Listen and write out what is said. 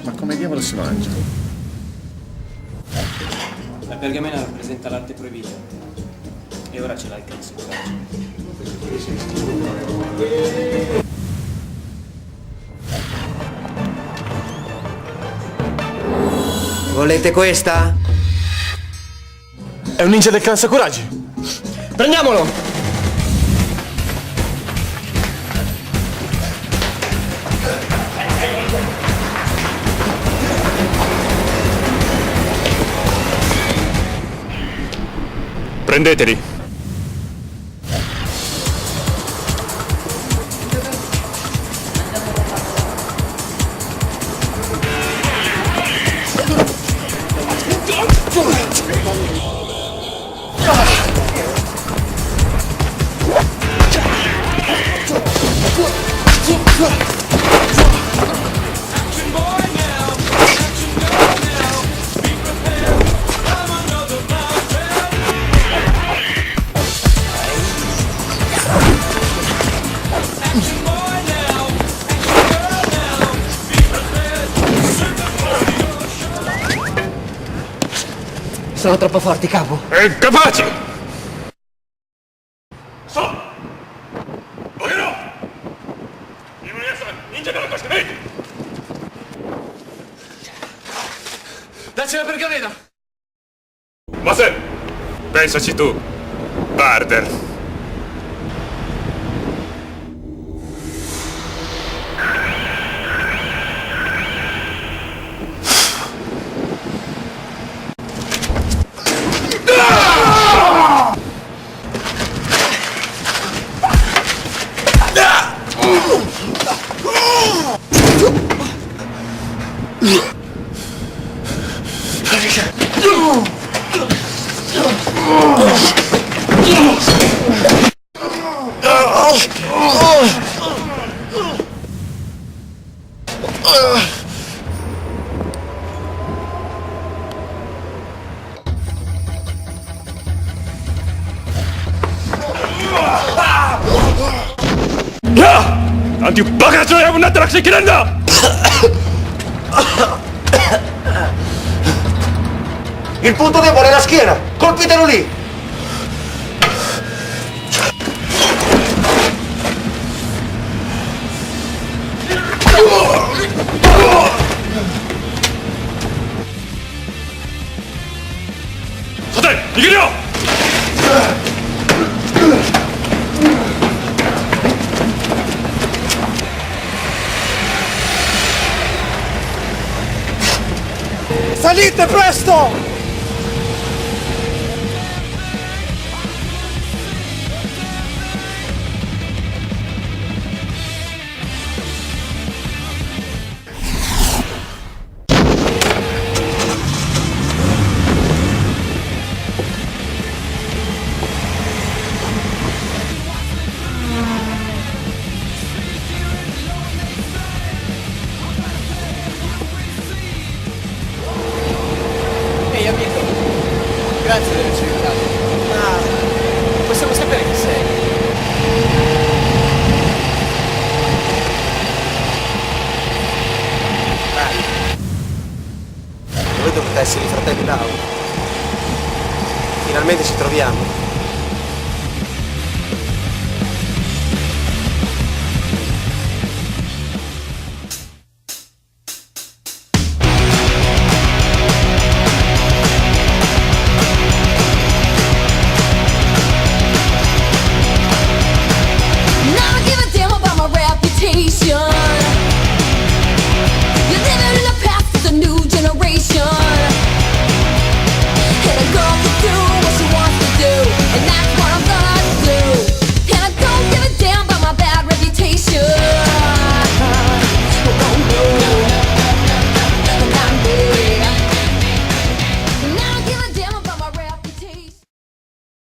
Ma come diavolo si mangia? La pergamena rappresenta l'arte proibita. E ora ce l'ha il cazzo coraggio. Volete questa? È un ninja del clan Sakuragi. Prendiamolo! Prendeteli. Sono troppo forti, capo. E capaci! So! Ogino! Ninja della cosa, ehi! Dacci la pergamena! Ma se... pensaci tu, Barder. Nanti bagaso yang menatrak sekiranya. Il punto debole è la schiena! Colpitelo lì! Sate, 이기려! Salite presto! Ehi amico, grazie di averci aiutato. Ma possiamo sapere chi sei? Voi dovete essere i fratelli Lau. Finalmente ci troviamo.